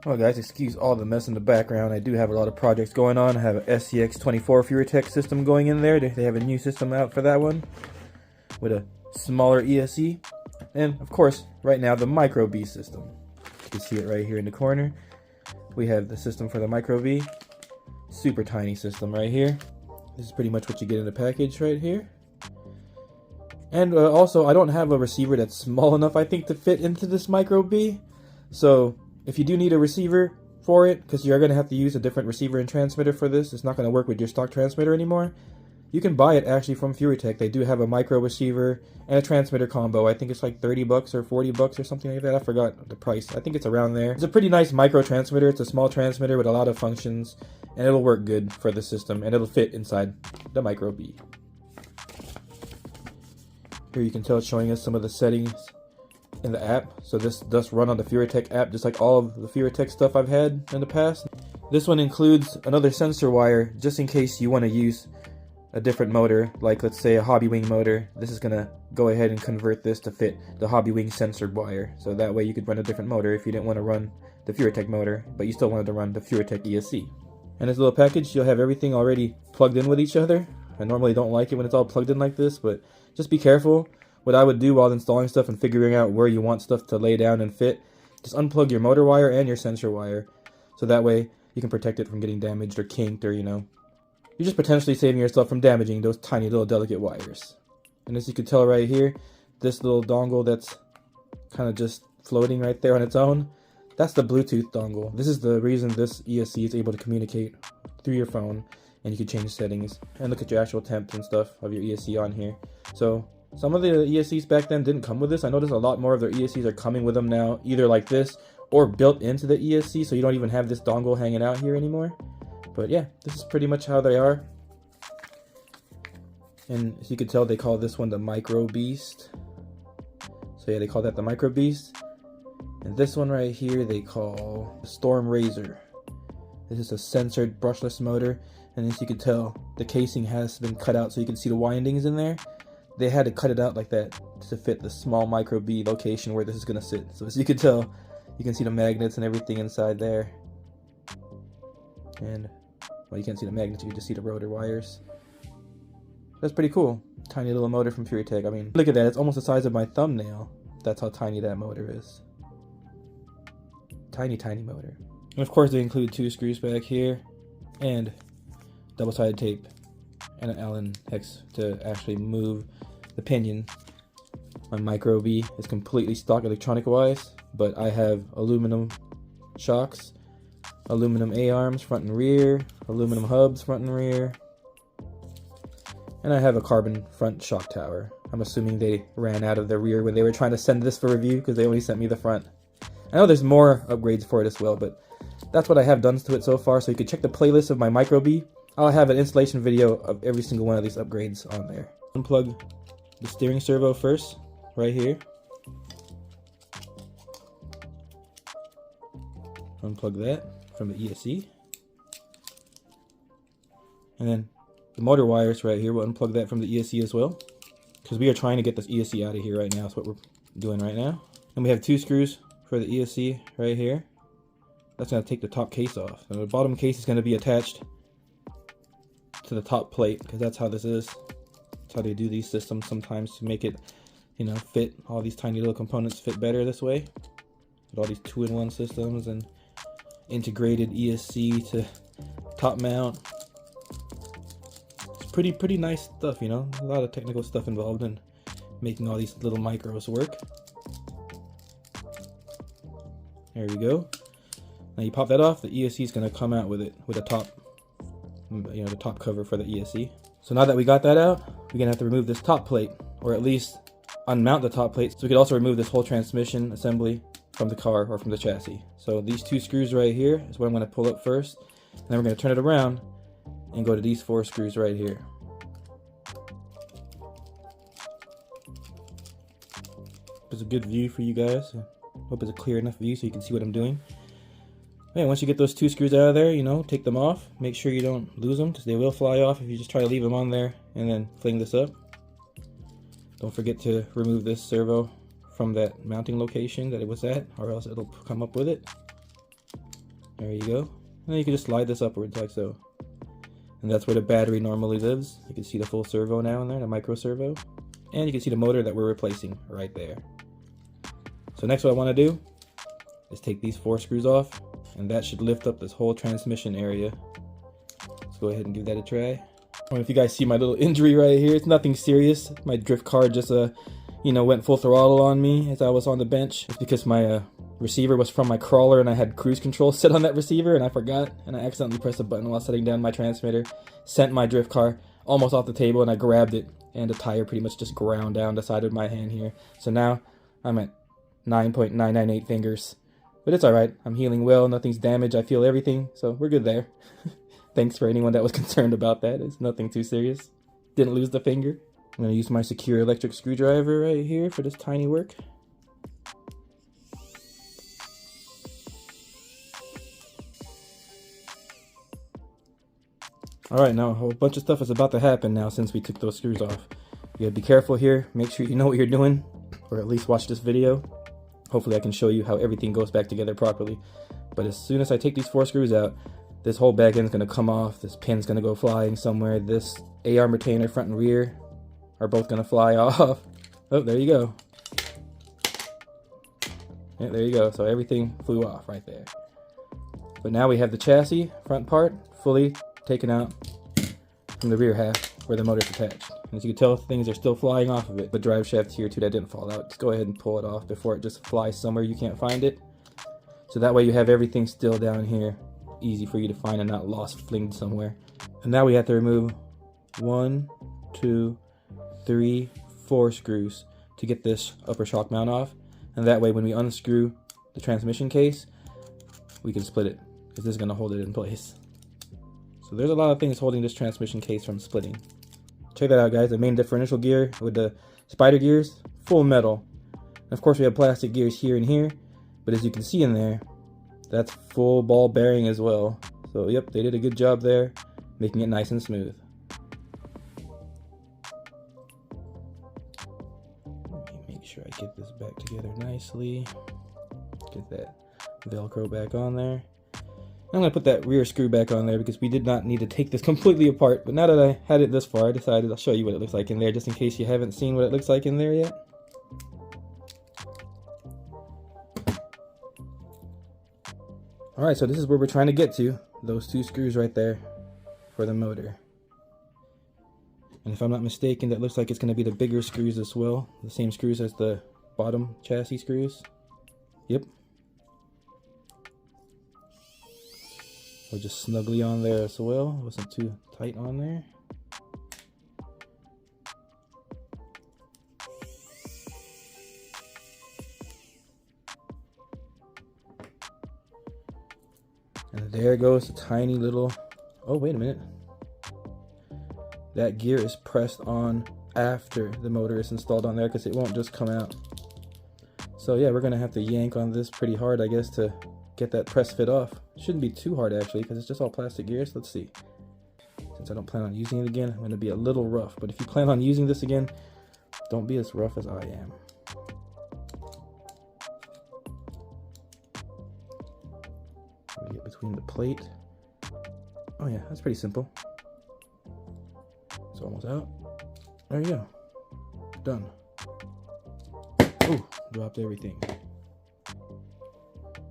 Well guys, excuse all the mess in the background. I do have a lot of projects going on. I have an SCX24 Furitek system going in there. They have a new system out for that one with a smaller ESC. And of course, right now the Micro B system. You can see it right here in the corner. We have the system for the Micro B. Super tiny system right here. This is pretty much what you get in the package right here. And also, I don't have a receiver that's small enough, I think, to fit into this Micro B. So if you do need a receiver for it, because you're going to have to use a different receiver and transmitter for this, it's not going to work with your stock transmitter anymore, you can buy it actually from Furitek. They do have a micro receiver and a transmitter combo. I think it's like 30 bucks or 40 bucks or something like that. I forgot the price. I think it's around there. It's a pretty nice micro transmitter. It's a small transmitter with a lot of functions, and it'll work good for the system, and it'll fit inside the Micro B. Here you can tell it's showing us some of the settings in the app. So this does run on the Furitek app, just like all of the Furitek stuff I've had in the past. This one includes another sensor wire, just in case you want to use a different motor, like let's say a Hobby Wing motor. This is gonna go ahead and convert this to fit the Hobby Wing censored wire. So that way you could run a different motor if you didn't want to run the Furitek motor, but you still wanted to run the Furitek ESC. And this little package, you'll have everything already plugged in with each other. I normally don't like it when it's all plugged in like this, but just be careful. What I would do while installing stuff and figuring out where you want stuff to lay down and fit, just unplug your motor wire and your sensor wire. So that way you can protect it from getting damaged or kinked, or you're just potentially saving yourself from damaging those tiny little delicate wires. And as you can tell right here, this little dongle that's kind of just floating right there on its own, that's the Bluetooth dongle. This is the reason this ESC is able to communicate through your phone, and you can change settings and look at your actual temps and stuff of your ESC on here. So some of the ESCs back then didn't come with this. I noticed a lot more of their ESCs are coming with them now, either like this or built into the ESC, so you don't even have this dongle hanging out here anymore. But yeah, this is pretty much how they are. And as you can tell, they call this one the Micro Beast. So yeah, they call that the Micro Beast. And this one right here they call the Storm Razor. This is a censored brushless motor, and as you can tell, the casing has been cut out so you can see the windings in there. They had to cut it out like that to fit the small Micro B location where this is going to sit. So as you can tell, you can see the magnets and everything inside there. And, well, you can't see the magnets, you can just see the rotor wires. That's pretty cool. Tiny little motor from Furitek. I mean, look at that, it's almost the size of my thumbnail. That's how tiny that motor is. Tiny, tiny motor. And of course they include 2 screws back here, and double-sided tape, and an Allen hex to actually move the pinion. My Micro B is completely stock electronic wise, but I have aluminum shocks, aluminum A-arms front and rear, aluminum hubs front and rear, and I have a carbon front shock tower. I'm assuming they ran out of the rear when they were trying to send this for review, because they only sent me the front. I know there's more upgrades for it as well, but that's what I have done to it so far. So you can check the playlist of my Micro B. I'll have an installation video of every single one of these upgrades on there. Unplug the steering servo first, right here. Unplug that from the ESC. And then the motor wires right here, we'll unplug that from the ESC as well, because we are trying to get this ESC out of here right now. That's what we're doing right now. And we have 2 screws for the ESC right here. That's going to take the top case off. And the bottom case is going to be attached to the top plate, because that's how this is. That's how they do these systems sometimes, to make it, fit. All these tiny little components fit better this way. With all these 2-in-1 systems and integrated ESC to top mount. It's pretty nice stuff, A lot of technical stuff involved in making all these little micros work. There we go. Now you pop that off, the ESC is going to come out with it, with a top, the top cover for the ESC. So now that we got that out, we're going to have to remove this top plate, or at least unmount the top plate, so we could also remove this whole transmission assembly from the car or from the chassis. So these 2 screws right here is what I'm going to pull up first, and then we're going to turn it around and go to these 4 screws right here. It's a good view for you guys. Hope it's a clear enough view so you can see what I'm doing. And once you get those 2 screws out of there, take them off. Make sure you don't lose them, because they will fly off if you just try to leave them on there and then fling this up. Don't forget to remove this servo from that mounting location that it was at, or else it'll come up with it. There you go. And then you can just slide this upwards like so. And that's where the battery normally lives. You can see the full servo now in there, the micro servo. And you can see the motor that we're replacing right there. So next what I want to do is take these 4 screws off, and that should lift up this whole transmission area. Let's go ahead and give that a try. I don't know if you guys see my little injury right here. It's nothing serious. My drift car just went full throttle on me as I was on the bench. It's because my receiver was from my crawler and I had cruise control set on that receiver and I forgot, and I accidentally pressed a button while setting down my transmitter, sent my drift car almost off the table, and I grabbed it and the tire pretty much just ground down the side of my hand here. So now I'm at 9.998 fingers, but it's alright. I'm healing well, nothing's damaged, I feel everything, so we're good there. Thanks for anyone that was concerned about that. It's nothing too serious. Didn't lose the finger. I'm going to use my secure electric screwdriver right here for this tiny work. Alright, now a whole bunch of stuff is about to happen now since we took those screws off. You gotta be careful here, make sure you know what you're doing, or at least watch this video. Hopefully I can show you how everything goes back together properly. But as soon as I take these 4 screws out, this whole back end is going to come off, this pin's going to go flying somewhere, this A-arm retainer front and rear are both going to fly off. Oh, there you go. Yeah, there you go. So everything flew off right there. But now we have the chassis front part fully taken out from the rear half where the motor's attached. And as you can tell, things are still flying off of it. The drive shaft here too that didn't fall out. Just go ahead and pull it off before it just flies somewhere you can't find it. So that way you have everything still down here, easy for you to find and not lost flinged somewhere. And now we have to remove 1, 2, 3, 4 screws to get this upper shock mount off. And that way when we unscrew the transmission case, we can split it, because this is going to hold it in place. So there's a lot of things holding this transmission case from splitting. Check that out, guys. The main differential gear with the spider gears, full metal. And of course we have plastic gears here and here, but as you can see in there, that's full ball bearing as well. So yep, they did a good job there, making it nice and smooth. Let me make sure I get this back together nicely. Get that Velcro back on there. I'm going to put that rear screw back on there because we did not need to take this completely apart. But now that I had it this far, I decided I'll show you what it looks like in there, just in case you haven't seen what it looks like in there yet. Alright, so this is where we're trying to get to. Those 2 screws right there for the motor. And if I'm not mistaken, that looks like it's going to be the bigger screws as well. The same screws as the bottom chassis screws. Yep. So just snugly on there as well. It wasn't too tight on there. And there goes the tiny little, oh wait a minute. That gear is pressed on after the motor is installed on there because it won't just come out. So yeah, we're gonna have to yank on this pretty hard, I guess, to get that press fit off. Shouldn't be too hard actually because it's just all plastic gears. Let's see. Since I don't plan on using it again, I'm going to be a little rough. But if you plan on using this again, don't be as rough as I am. Get between the plate. Oh yeah, that's pretty simple. It's almost out. There you go. Done. Oh, dropped everything.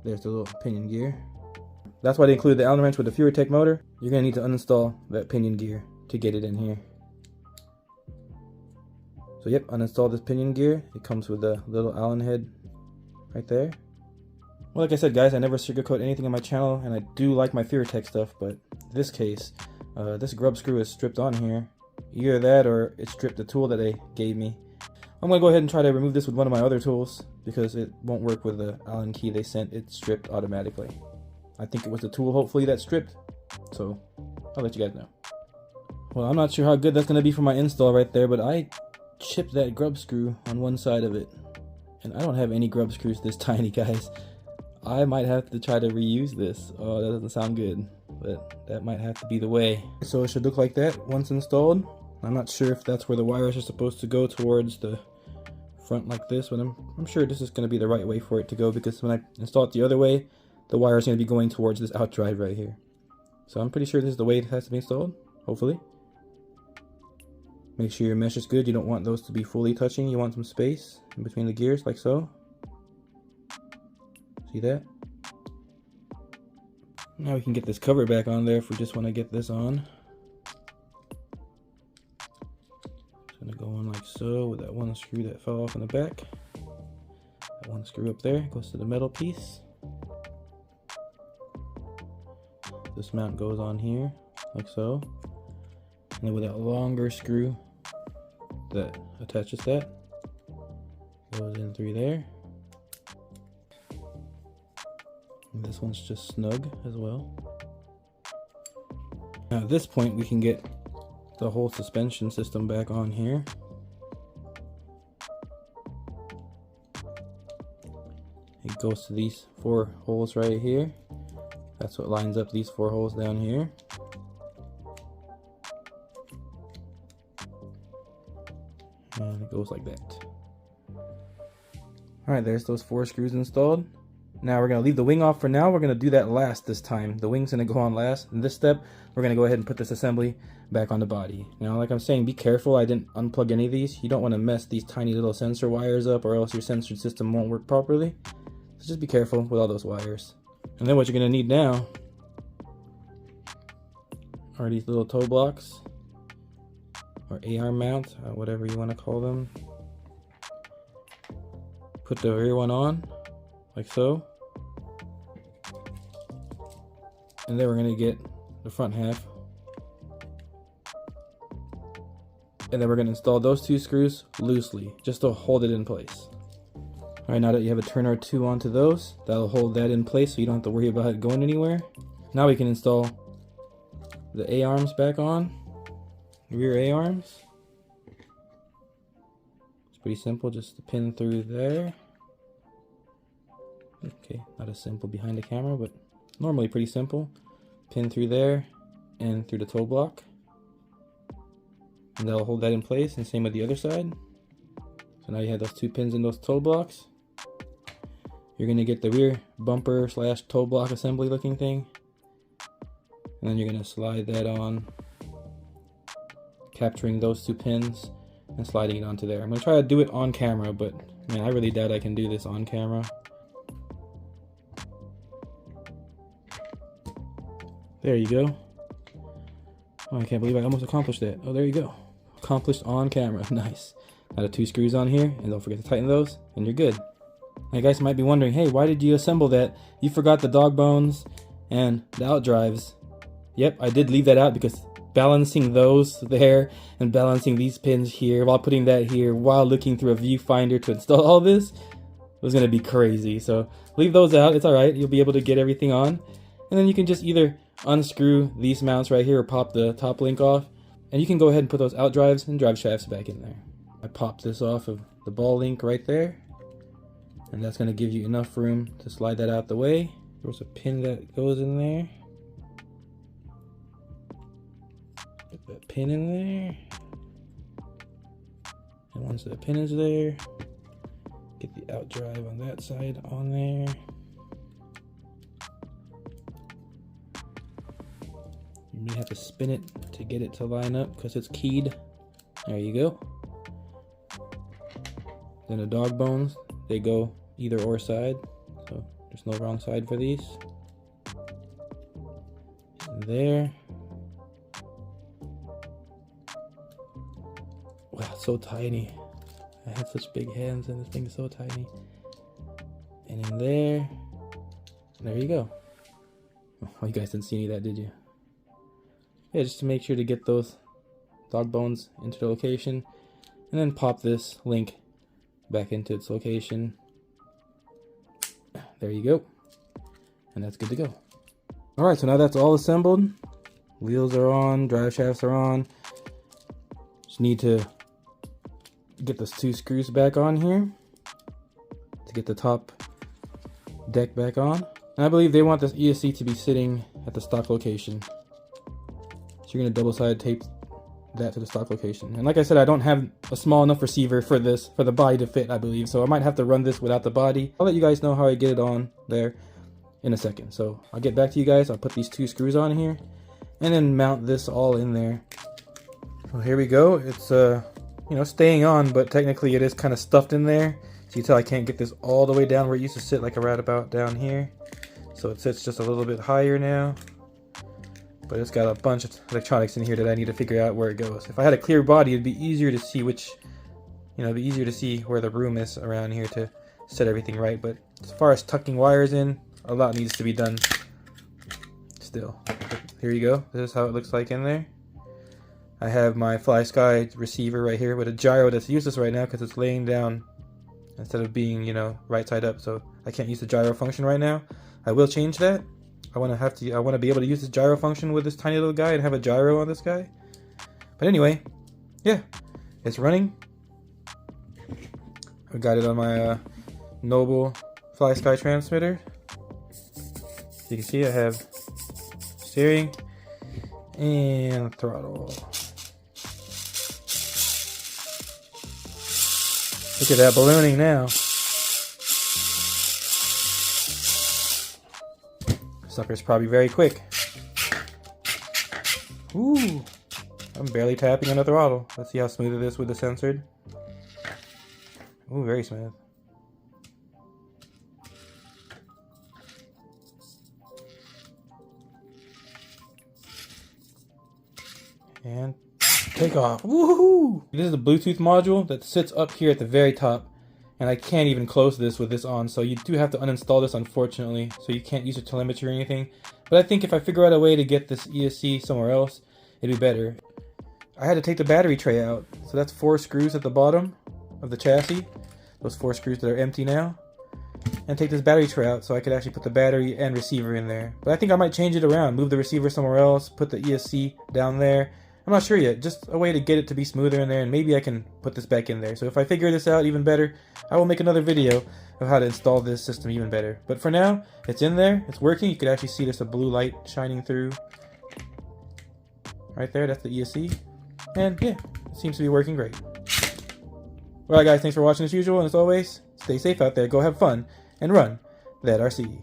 There's the little pinion gear. That's why they include the Allen wrench with the Furitek motor. You're going to need to uninstall that pinion gear to get it in here. So yep, uninstall this pinion gear. It comes with a little Allen head right there. Well, like I said, guys, I never sugarcoat anything on my channel, and I do like my Furitek stuff, but in this case, this grub screw is stripped on here. Either that or it stripped the tool that they gave me. I'm going to go ahead and try to remove this with one of my other tools because it won't work with the Allen key they sent. It's stripped automatically. I think it was the tool, hopefully, that stripped. So, I'll let you guys know. Well, I'm not sure how good that's going to be for my install right there, but I chipped that grub screw on one side of it. And I don't have any grub screws this tiny, guys. I might have to try to reuse this. Oh, that doesn't sound good, but that might have to be the way. So it should look like that once installed. I'm not sure if that's where the wires are supposed to go towards the front like this, but I'm sure this is going to be the right way for it to go, because when I install it the other way, the wire is going to be going towards this out drive right here. So I'm pretty sure this is the way it has to be installed, hopefully. Make sure your mesh is good. You don't want those to be fully touching. You want some space in between the gears, like so. See that? Now we can get this cover back on there if we just want to get this on. It's going to go on like so with that one screw that fell off in the back. That one screw up there goes to the metal piece. This mount goes on here, like so. And then with that longer screw that attaches that, goes in through there. And this one's just snug as well. Now at this point we can get the whole suspension system back on here. It goes to these 4 holes right here. That's what lines up these 4 holes down here. And it goes like that. Alright, there's those 4 screws installed. Now we're going to leave the wing off for now. We're going to do that last this time. The wing's going to go on last. In this step, we're going to go ahead and put this assembly back on the body. Now, like I'm saying, be careful. I didn't unplug any of these. You don't want to mess these tiny little sensor wires up, or else your sensor system won't work properly. So just be careful with all those wires. And then what you're going to need now are these little toe blocks, or A-arm mount, whatever you want to call them. Put the rear one on, like so. And then we're going to get the front half. And then we're going to install those 2 screws loosely, just to hold it in place. Alright, now that you have a turn or 2 onto those, that'll hold that in place so you don't have to worry about it going anywhere. Now we can install the A-arms back on, rear A-arms. It's pretty simple, just to pin through there. Okay, not as simple behind the camera, but normally pretty simple. Pin through there and through the toe block. And that'll hold that in place, and same with the other side. So now you have those 2 pins in those toe blocks. You're going to get the rear bumper / toe block assembly looking thing. And then you're going to slide that on, capturing those 2 pins and sliding it onto there. I'm going to try to do it on camera, but man, I really doubt I can do this on camera. There you go. Oh, I can't believe I almost accomplished that. Oh, there you go. Accomplished on camera. Nice. Now the 2 screws on here, and don't forget to tighten those, and you're good. Now you guys might be wondering, hey, why did you assemble that? You forgot the dog bones and the out drives. Yep, I did leave that out because balancing those there and balancing these pins here while putting that here while looking through a viewfinder to install all this was going to be crazy. So leave those out. It's alright. You'll be able to get everything on. And then you can just either unscrew these mounts right here or pop the top link off. And you can go ahead and put those out drives and drive shafts back in there. I popped this off of the ball link right there. And that's going to give you enough room to slide that out the way. There's a pin that goes in there. Put that pin in there. And once that pin is there, get the out drive on that side on there. You may have to spin it to get it to line up because it's keyed. There you go. Then the dog bones, they go either or side, so there's no wrong side for these. And there. Wow, it's so tiny. I have such big hands and this thing is so tiny. And in there. And there you go. Oh, you guys didn't see any of that, did you? Yeah, just to make sure to get those dog bones into the location. And then pop this link back into its location. There you go. And that's good to go. Alright, so now that's all assembled. Wheels are on, drive shafts are on. Just need to get those 2 screws back on here to get the top deck back on. And I believe they want this ESC to be sitting at the stock location. So you're going to double-sided tape that to the stock location. And like I said, I don't have a small enough receiver for this, for the body to fit, I believe. So I might have to run this without the body. I'll let you guys know how I get it on there. in a second. So I'll get back to you guys. I'll put these 2 screws on here and then mount this all in there. So here we go. It's you know, staying on, but technically it is kind of stuffed in there. So you tell I can't get this all the way down where it used to sit, like right about down here. So it sits just a little bit higher now. But it's got a bunch of electronics in here that I need to figure out where it goes. If I had a clear body, it'd be easier to see which, you know, it'd be easier to see where the room is around here to set everything right. But as far as tucking wires in, a lot needs to be done still. But here you go. This is how it looks like in there. I have my FlySky receiver right here with a gyro that's useless right now because it's laying down instead of being, you know, right side up. So I can't use the gyro function right now. I will change that. I want to be able to use this gyro function with this tiny little guy and have a gyro on this guy. But anyway, yeah, it's running. I got it on my Noble FlySky transmitter. As you can see, I have steering and throttle. Look at that ballooning now. Sucker's probably very quick. Ooh, I'm barely tapping on the throttle. Let's see how smooth it is with the censored. Ooh, very smooth. And take off. Woohoo! This is a Bluetooth module that sits up here at the very top. And I can't even close this with this on, so you do have to uninstall this, unfortunately, so you can't use the telemetry or anything. But I think if I figure out a way to get this ESC somewhere else, it'd be better. I had to take the battery tray out, so that's 4 screws at the bottom of the chassis, those 4 screws that are empty now, and take this battery tray out so I could actually put the battery and receiver in there. But I think I might change it around, move the receiver somewhere else, put the ESC down there. I'm not sure yet, just a way to get it to be smoother in there, and maybe I can put this back in there. So if I figure this out even better, I will make another video of how to install this system even better. But for now, it's in there, it's working. You can actually see there's a blue light shining through. Right there, that's the ESC. And yeah, it seems to be working great. Alright guys, thanks for watching as usual, and as always, stay safe out there, go have fun, and run that RC.